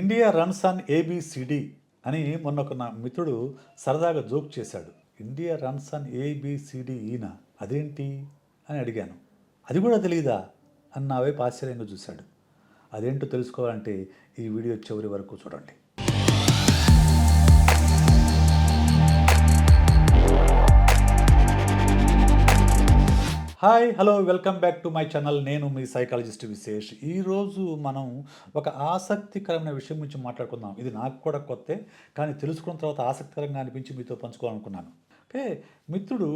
India runs on A B C D అని మొన్న ఒక నా మిత్రుడు సరదాగా జోక్ చేశాడు. ఇండియా రన్స్ ఆన్ ఏబిసిడి ఈయన అదేంటి అని అడిగాను. అది కూడా తెలియదా అని నా వైపు ఆశ్చర్యంగా చూశాడు. అదేంటో తెలుసుకోవాలంటే ఈ వీడియో చివరి వరకు చూడండి. Hi hello welcome back to my channel. నేను మీ సైకాలజిస్ట్ విశేష్. ఈరోజు మనం ఒక ఆసక్తికరమైన విషయం గురించి మాట్లాడుకుందాం. ఇది నాకు కూడా కొత్తే, కానీ తెలుసుకున్న తర్వాత ఆసక్తికరంగా అనిపించి మీతో పంచుకోవాలనుకున్నాను. ఓకే, మిత్రుడు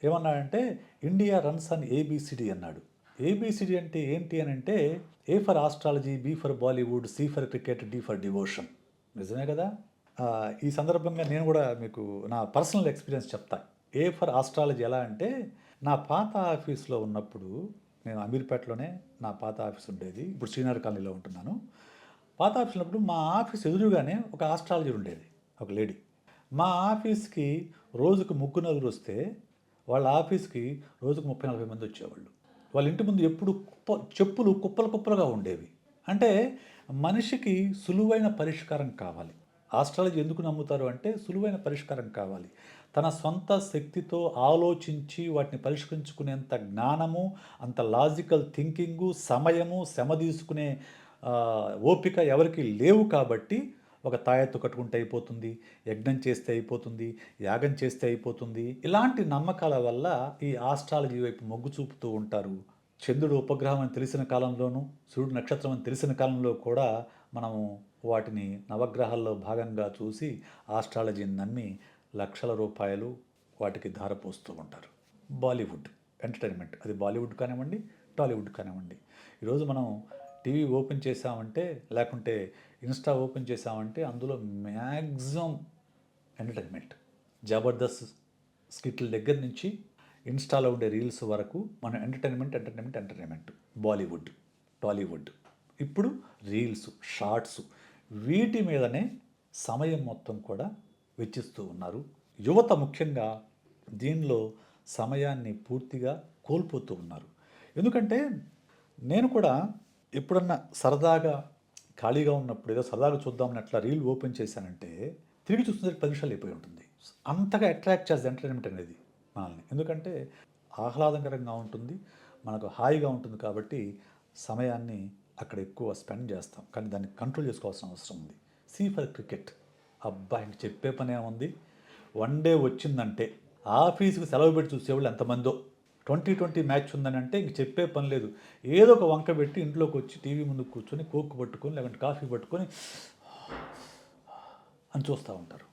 ఏమన్నాడంటే ఇండియా రన్స్ ఆన్ ఏబిసిడి అన్నాడు. ఏబిసిడి అంటే ఏంటి అని అంటే A for astrology, B for Bollywood, C for cricket, D for devotion. నిజమే కదా? ఈ సందర్భంగా నేను కూడా మీకు నా పర్సనల్ ఎక్స్పీరియన్స్ చెప్తాను. ఏ ఫర్ ఆస్ట్రాలజీ ఎలా అంటే, నా పాత ఆఫీస్లో ఉన్నప్పుడు, నేను అమీర్పేటలోనే నా పాత ఆఫీస్ ఉండేది. ఇప్పుడు శ్రీనగర్ కాలనీలో ఉంటున్నాను. పాత ఆఫీస్ ఉన్నప్పుడు మా ఆఫీస్ ఎదురుగానే ఒక ఆస్ట్రాలజర్ ఉండేది, ఒక లేడీ. మా ఆఫీస్కి రోజుకు నలుగురు వస్తే వాళ్ళ ఆఫీస్కి రోజుకు 30-40 మంది వచ్చేవాళ్ళు. వాళ్ళ ఇంటి ముందు ఎప్పుడు చెప్పులు కుప్పలు కుప్పలుగా ఉండేవి. అంటే మనిషికి సులువైన పరిష్కారం కావాలి. ఆస్ట్రాలజీ ఎందుకు నమ్ముతారు అంటే సులువైన పరిష్కారం కావాలి. తన సొంత శక్తితో ఆలోచించి వాటిని పరిష్కరించుకునేంత జ్ఞానము, అంత లాజికల్ థింకింగు, సమయము, శ్రమ తీసుకునే ఓపిక ఎవరికి లేవు. కాబట్టి ఒక తాయెత్తు కట్టుకుంటే అయిపోతుంది, యజ్ఞం చేస్తే అయిపోతుంది, యాగం చేస్తే అయిపోతుంది, ఇలాంటి నమ్మకాల వల్ల ఈ ఆస్ట్రాలజీ వైపు మొగ్గు చూపుతూ ఉంటారు. చంద్రుడు ఉపగ్రహం అని తెలిసిన కాలంలోనూ, సూర్యుడు నక్షత్రం అని తెలిసిన కాలంలో కూడా మనము వాటిని నవగ్రహాల్లో భాగంగా చూసి ఆస్ట్రాలజీని నమ్మి లక్షల రూపాయలు వాటికి ధారపోస్తూ ఉంటారు. బాలీవుడ్ ఎంటర్టైన్మెంట్, అది బాలీవుడ్ కానివ్వండి, టాలీవుడ్ కానివ్వండి. ఈరోజు మనం టీవీ ఓపెన్ చేసామంటే, లేకుంటే ఇన్స్టా ఓపెన్ చేసామంటే అందులో మ్యాక్సిమం ఎంటర్టైన్మెంట్. జబర్దస్త్ స్కిట్ల దగ్గర నుంచి ఇన్స్టాలో ఉండే రీల్స్ వరకు మన ఎంటర్టైన్మెంట్. బాలీవుడ్, టాలీవుడ్, ఇప్పుడు రీల్స్, షార్ట్స్, వీటి మీదనే సమయం మొత్తం కూడా వెచ్చిస్తూ ఉన్నారు. యువత ముఖ్యంగా దీనిలో సమయాన్ని పూర్తిగా కోల్పోతూ ఉన్నారు. ఎందుకంటే నేను కూడా ఎప్పుడన్నా సరదాగా ఖాళీగా ఉన్నప్పుడు ఏదో సరదాగా చూద్దామని అట్లా రీల్ ఓపెన్ చేశానంటే తిరిగి చూస్తున్నది 10 నిమిషాలు అయిపోయి ఉంటుంది. అంతగా అట్రాక్ట్ చేస్తుంది ఎంటర్టైన్మెంట్ అనేది మనల్ని. ఎందుకంటే ఆహ్లాదకరంగా ఉంటుంది, మనకు హాయిగా ఉంటుంది. కాబట్టి సమయాన్ని అక్కడ ఎక్కువ స్పెండ్ చేస్తాం, కానీ దాన్ని కంట్రోల్ చేసుకోవాల్సిన అవసరం ఉంది. సి ఫర్ క్రికెట్, అబ్బా ఇంక చెప్పే పనే ఉంది. వన్ డే వచ్చిందంటే ఆఫీస్కి సెలవు పెట్టి చూసేవాళ్ళు ఎంతమందో. 2020 మ్యాచ్ ఉందని అంటే ఇంక చెప్పే పని లేదు. ఏదో ఒక వంక పెట్టి ఇంట్లోకి వచ్చి టీవీ ముందు కూర్చొని కోక్ పట్టుకొని, లేకుంటే కాఫీ పట్టుకొని అని చూస్తూ ఉంటారు.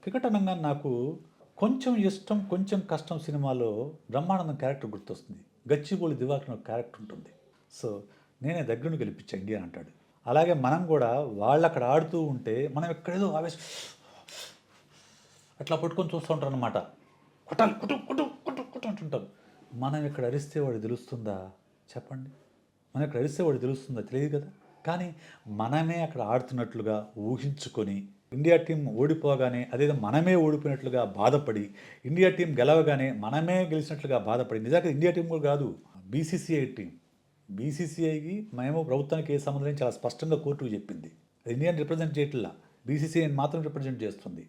క్రికెట్ అనగా నాకు కొంచెం ఇష్టం కొంచెం కష్టం సినిమాలో బ్రహ్మానందం క్యారెక్టర్ గుర్తొస్తుంది. గచ్చిబౌలి దివాకర్ ఒక క్యారెక్టర్ ఉంటుంది. సో నేనే దగ్గరుండి గెలిపించా ఇండియా అంటాడు. అలాగే మనం కూడా వాళ్ళు అక్కడ ఆడుతూ ఉంటే మనం ఎక్కడేదో ఆవేశం అట్లా పట్టుకొని చూస్తూ ఉంటారు అనమాట. కొట్టాలి, కుటు కుటు కుటు కుటు అంటుంటారు. మనం ఇక్కడ అరిస్తే వాడు తెలుస్తుందా చెప్పండి? మనం ఇక్కడ అరిస్తే వాడు తెలుస్తుందా? తెలియదు కదా. కానీ మనమే అక్కడ ఆడుతున్నట్లుగా ఊహించుకొని, ఇండియా టీం ఓడిపోగానే అదేదో మనమే ఓడిపోయినట్లుగా బాధపడి, ఇండియా టీం గెలవగానే మనమే గెలిచినట్లుగా బాధపడి, నిజంగా ఇండియా టీం కూడా కాదు, బీసీసీఐ టీం. బీసీసీఐకి మేము ప్రభుత్వానికి ఏ సంబంధం చాలా స్పష్టంగా కోర్టుకు చెప్పింది. ఇండియాని రిప్రజెంట్ చేయట్లా, బీసీసీఐని మాత్రం రిప్రజెంట్ చేస్తుంది.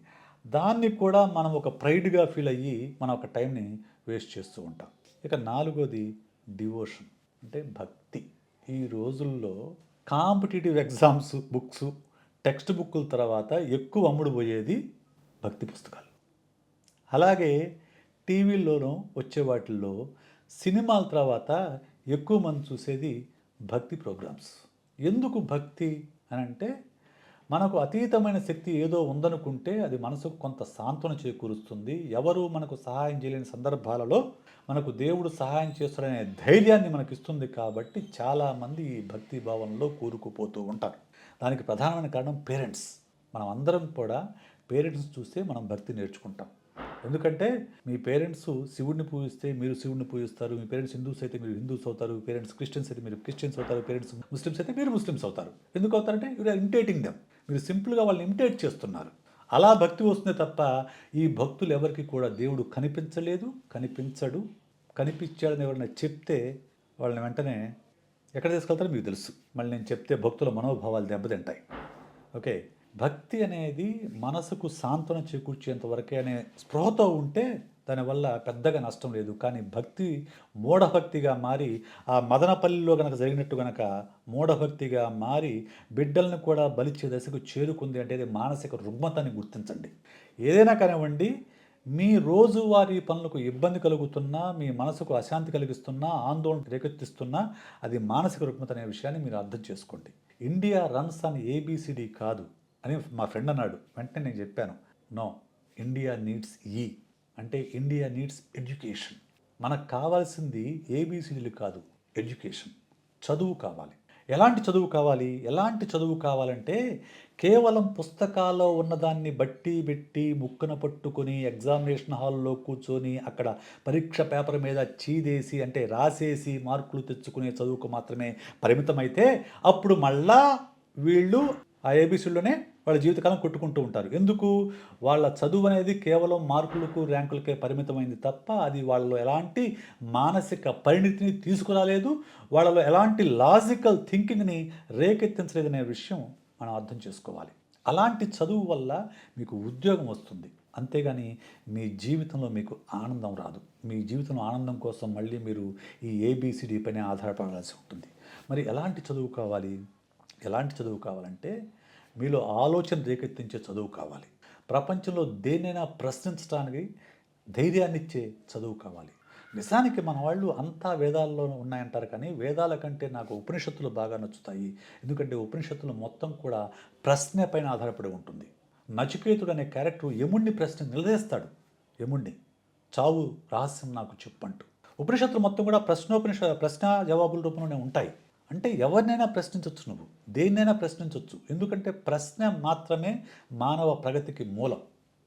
దాన్ని కూడా మనం ఒక ప్రైడ్గా ఫీల్ అయ్యి మనం ఒక టైంని వేస్ట్ చేస్తూ ఉంటాం. ఇక 4వది డివోషన్, అంటే భక్తి. ఈ రోజుల్లో కాంపిటేటివ్ ఎగ్జామ్స్ బుక్స్, టెక్స్ట్ బుక్కుల తర్వాత ఎక్కువ అమ్ముడుపోయేది భక్తి పుస్తకాలు. అలాగే టీవీల్లోనూ వచ్చే వాటిల్లో సినిమాల తర్వాత ఎక్కువ మంది చూసేది భక్తి ప్రోగ్రామ్స్. ఎందుకు భక్తి అని అంటే, మనకు అతీతమైన శక్తి ఏదో ఉందనుకుంటే అది మనసుకు కొంత సాంత్వన చేకూరుస్తుంది. ఎవరు మనకు సహాయం చేయలేని సందర్భాలలో మనకు దేవుడు సహాయం చేస్తాడనే ధైర్యాన్ని మనకి ఇస్తుంది. కాబట్టి చాలామంది ఈ భక్తి భావంలో కూరుకుపోతూ ఉంటారు. దానికి ప్రధానమైన కారణం పేరెంట్స్. మనం అందరం కూడా పేరెంట్స్ చూస్తే మనం భక్తి నేర్చుకుంటాం. ఎందుకంటే మీ పేరెంట్స్ శివుడిని పూజిస్తే మీరు శివుడిని పూజిస్తారు, మీ పేరెంట్స్ హిందూస్ అయితే మీరు హిందూస్ అవుతారు, పేరెంట్స్ క్రిస్టియన్స్ అయితే మీరు క్రిస్టియన్స్ అవుతారు, పేరెంట్స్ ముస్లిమ్స్ అయితే మీరు ముస్లిమ్స్ అవుతారు. ఎందుకు అవుతారంటే యు ఆర్ ఇమిటేటింగ్ దెమ్. మీరు సింపుల్గా వాళ్ళని ఇమిటేట్ చేస్తున్నారు. అలా భక్తి వస్తుంది తప్ప ఈ భక్తులు ఎవరికి కూడా దేవుడు కనిపించలేదు, కనిపించడు. కనిపించాడని ఎవరైనా చెప్తే వాళ్ళని వెంటనే ఎక్కడ తీసుకెళ్తారో మీకు తెలుసు. మళ్ళీ నేను చెప్తే భక్తుల మనోభావాలు దెబ్బతింటాయి. ఓకే. భక్తి అనేది మనసుకు సాంత్వన చేకూర్చేంత వరకే అనే స్పృహతో ఉంటే దానివల్ల పెద్దగా నష్టం లేదు. కానీ భక్తి మూఢభక్తిగా మారి, ఆ మదనపల్లిలో గనక జరిగినట్టు గనక మూఢభక్తిగా మారి బిడ్డలను కూడా బలిచ్చే దశకు చేరుకుంది అంటే అది మానసిక రుగ్మతని గుర్తించండి. ఏదైనా కానివ్వండి, మీ రోజువారీ పనులకు ఇబ్బంది కలుగుతున్నా, మీ మనసుకు అశాంతి కలిగిస్తున్నా, ఆందోళన రేకెత్తిస్తున్నా అది మానసిక రుగ్మత అనే విషయాన్ని మీరు అర్థం చేసుకోండి. ఇండియా రన్స్ ఆన్ ఏబీసీడీ కాదు అని మా ఫ్రెండ్ అన్నాడు. వెంటనే నేను చెప్పాను, నో, ఇండియా నీడ్స్ ఈ, అంటే ఇండియా నీడ్స్ ఎడ్యుకేషన్. మనకు కావాల్సింది ఏబీసీడీలు కాదు, ఎడ్యుకేషన్. చదువు కావాలి. ఎలాంటి చదువు కావాలి? ఎలాంటి చదువు కావాలంటే కేవలం పుస్తకాల్లో ఉన్నదాన్ని బట్టి పెట్టి ముక్కున పట్టుకొని ఎగ్జామినేషన్ హాల్లో కూర్చొని అక్కడ పరీక్ష పేపర్ మీద చీదేసి అంటే రాసేసి మార్కులు తెచ్చుకునే చదువుకు మాత్రమే పరిమితమైతే అప్పుడు మళ్ళా వీళ్ళు ఆ ఏబీసీలోనే వాళ్ళ జీవితకాలం కొట్టుకుంటూ ఉంటారు. ఎందుకు? వాళ్ళ చదువు అనేది కేవలం మార్కులకు ర్యాంకులకే పరిమితమైంది తప్ప అది వాళ్ళలో ఎలాంటి మానసిక పరిణితిని తీసుకురాలేదు, వాళ్ళలో ఎలాంటి లాజికల్ థింకింగ్ని రేకెత్తించలేదనే విషయం మనం అర్థం చేసుకోవాలి. అలాంటి చదువు వల్ల మీకు ఉద్యోగం వస్తుంది, అంతేగాని మీ జీవితంలో మీకు ఆనందం రాదు. మీ జీవితంలో ఆనందం కోసం మళ్ళీ మీరు ఈ ఏబిసిడి పైన ఆధారపడాల్సి ఉంటుంది. మరి ఎలాంటి చదువు కావాలి? ఎలాంటి చదువు కావాలంటే మీలో ఆలోచన రేకెత్తించే చదువు కావాలి. ప్రపంచంలో దేన్నైనా ప్రశ్నించడానికి ధైర్యాన్ని ఇచ్చే చదువు కావాలి. నిజానికి మన వాళ్ళు అంతా వేదాల్లో ఉన్నాయంటారు, కానీ వేదాల కంటే నాకు ఉపనిషత్తులు బాగా నచ్చుతాయి. ఎందుకంటే ఉపనిషత్తులు మొత్తం కూడా ప్రశ్న పైన ఆధారపడి ఉంటుంది. నచికేతుడు అనే క్యారెక్టర్ యముణ్ణి నిలదీస్తాడు. యముణ్ణి, చావు రహస్యం నాకు చెప్పంటూ. ఉపనిషత్తులు మొత్తం కూడా ప్రశ్న జవాబుల రూపంలోనే ఉంటాయి. అంటే ఎవరినైనా ప్రశ్నించవచ్చు, నువ్వు దేన్నైనా ప్రశ్నించవచ్చు. ఎందుకంటే ప్రశ్న మాత్రమే మానవ ప్రగతికి మూలం.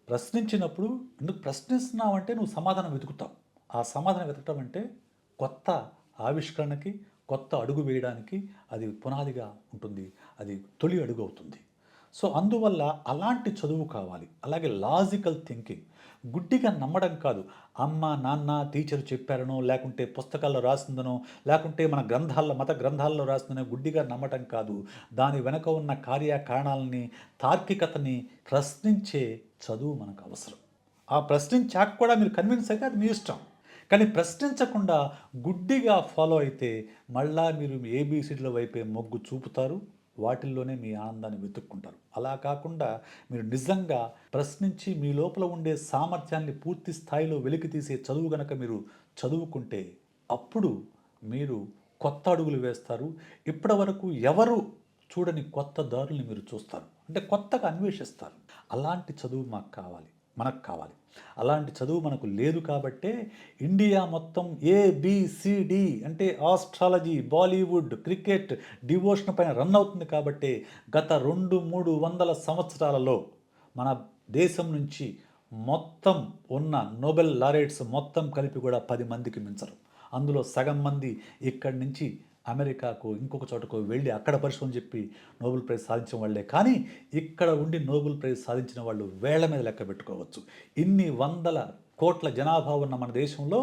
ప్రశ్నించినప్పుడు ఎందుకు ప్రశ్నిస్తున్నావంటే నువ్వు సమాధానం వెతుకుతావు. ఆ సమాధానం వెతకటం అంటే కొత్త ఆవిష్కరణకి, కొత్త అడుగు వేయడానికి అది పునాదిగా ఉంటుంది. అది తొలి అడుగు అవుతుంది. సో అందువల్ల అలాంటి చదువు కావాలి. అలాగే లాజికల్ థింకింగ్, గుడ్డిగా నమ్మడం కాదు. అమ్మ నాన్న టీచర్ చెప్పారనో, లేకుంటే పుస్తకాల్లో రాసిందనో, లేకుంటే మన మత గ్రంథాల్లో రాసిందనో గుడ్డిగా నమ్మటం కాదు. దాని వెనక ఉన్న కార్యకారణాలని, తార్కికతని ప్రశ్నించే చదువు మనకు అవసరం. ఆ ప్రశ్నించాక కూడా మీరు కన్విన్స్ అయితే అది మీ ఇష్టం. కానీ ప్రశ్నించకుండా గుడ్డిగా ఫాలో అయితే మళ్ళా మీరు ఏబీసీడీల వైపే మొగ్గు చూపుతారు, వాటిల్లోనే మీ ఆనందాన్ని వెతుక్కుంటారు. అలా కాకుండా మీరు నిజంగా ప్రశ్నించి మీ లోపల ఉండే సామర్థ్యాన్ని పూర్తి స్థాయిలో వెలికి తీసే చదువు గనక మీరు చదువుకుంటే అప్పుడు మీరు కొత్త అడుగులు వేస్తారు. ఇప్పటి వరకు ఎవరు చూడని కొత్త దారుల్ని మీరు చూస్తారు, అంటే కొత్తగా అన్వేషిస్తారు. అలాంటి చదువు మనకు కావాలి. అలాంటి చదువు మనకు లేదు కాబట్టే ఇండియా మొత్తం ఏబిసిడి అంటే ఆస్ట్రాలజీ, బాలీవుడ్, క్రికెట్, డివోషన్ పైన రన్ అవుతుంది. కాబట్టే గత 200-300 సంవత్సరాలలో మన దేశం నుంచి మొత్తం ఉన్న నోబెల్ లారెట్స్ మొత్తం కలిపి కూడా 10 మందికి మించరు. అందులో సగం మంది ఇక్కడి నుంచి అమెరికాకు ఇంకొక చోటకు వెళ్ళి అక్కడ పరిశ్రమ చెప్పి నోబెల్ ప్రైజ్ సాధించిన వాళ్ళే. కానీ ఇక్కడ ఉండి నోబెల్ ప్రైజ్ సాధించిన వాళ్ళు వేళ్ల మీద లెక్క పెట్టుకోవచ్చు. ఇన్ని 100 కోట్ల జనాభా ఉన్న మన దేశంలో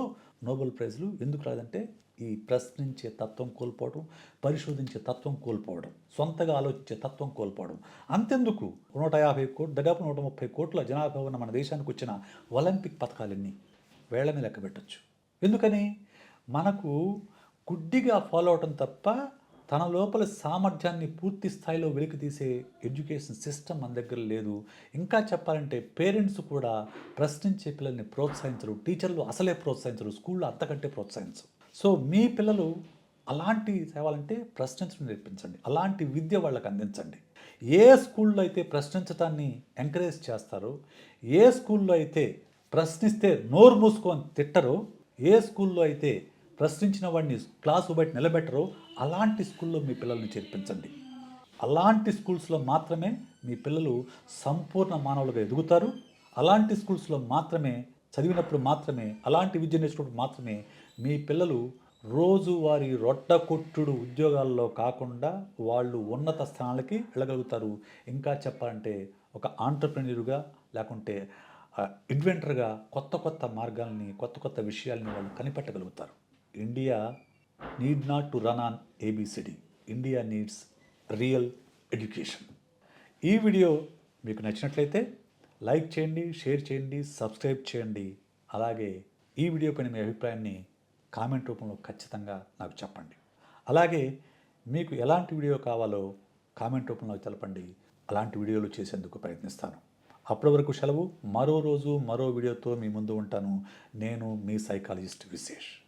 నోబెల్ ప్రైజ్లు ఎందుకు రాదంటే ఈ ప్రశ్నించే తత్వం కోల్పోవడం, పరిశోధించే తత్వం కోల్పోవడం, సొంతగా ఆలోచించే తత్వం కోల్పోవడం. అంతెందుకు 150 కోట్లు, దాదాపు 130 కోట్ల జనాభా ఉన్న మన దేశానికి వచ్చిన ఒలింపిక్ పథకాలన్నీ వేళ్ల మీద లెక్క పెట్టచ్చు. ఎందుకని? మనకు గుడ్డిగా ఫాలో అవటం తప్ప తన లోపల సామర్థ్యాన్ని పూర్తి స్థాయిలో వెలికి తీసే ఎడ్యుకేషన్ సిస్టమ్ మన దగ్గర లేదు. ఇంకా చెప్పాలంటే పేరెంట్స్ కూడా ప్రశ్నించే పిల్లల్ని ప్రోత్సహించరు, టీచర్లు అసలే ప్రోత్సహించరు, స్కూల్లో అంతకంటే ప్రోత్సహించరు. సో మీ పిల్లలు అలాంటి తేవాలంటే ప్రశ్నించడం నేర్పించండి, అలాంటి విద్య వాళ్ళకి అందించండి. ఏ స్కూల్లో అయితే ప్రశ్నించడాన్ని ఎంకరేజ్ చేస్తారో, ఏ స్కూల్లో అయితే ప్రశ్నిస్తే నోరు మూసుకొని తిట్టరో, ఏ స్కూల్లో అయితే ప్రశ్నించిన వాడిని క్లాసు బయట నిలబెట్టరో అలాంటి స్కూల్లో మీ పిల్లల్ని చేర్పించండి. అలాంటి స్కూల్స్లో మాత్రమే మీ పిల్లలు సంపూర్ణ మానవులుగా ఎదుగుతారు. అలాంటి స్కూల్స్లో మాత్రమే చదివినప్పుడు మాత్రమే, అలాంటి విద్య నేర్చుకున్నప్పుడు మాత్రమే మీ పిల్లలు రోజువారీ రొట్టకొట్టుడు ఉద్యోగాల్లో కాకుండా వాళ్ళు ఉన్నత స్థానాలకి వెళ్ళగలుగుతారు. ఇంకా చెప్పాలంటే ఒక ఆంటర్ప్రెన్యూర్గా లేకుంటే ఇన్వెంటర్గా కొత్త కొత్త మార్గాల్ని, కొత్త కొత్త విషయాల్ని వాళ్ళు కనిపెట్టగలుగుతారు. India need not to run on ABCD. India needs real education. ఈ వీడియో మీకు నచ్చినట్లయితే లైక్ చేయండి, షేర్ చేయండి, సబ్స్క్రైబ్ చేయండి. అలాగే ఈ వీడియో పైన మీ అభిప్రాయాన్ని కామెంట్ రూపంలో ఖచ్చితంగా నాకు చెప్పండి. అలాగే మీకు ఎలాంటి వీడియో కావాలో కామెంట్ రూపంలో తెలపండి. అలాంటి వీడియోలు చేసేందుకు ప్రయత్నిస్తాను. అప్పటి వరకు సెలవు. మరో రోజు మరో వీడియోతో మీ ముందు ఉంటాను. నేను మీ సైకాలజిస్ట్ విశేష్.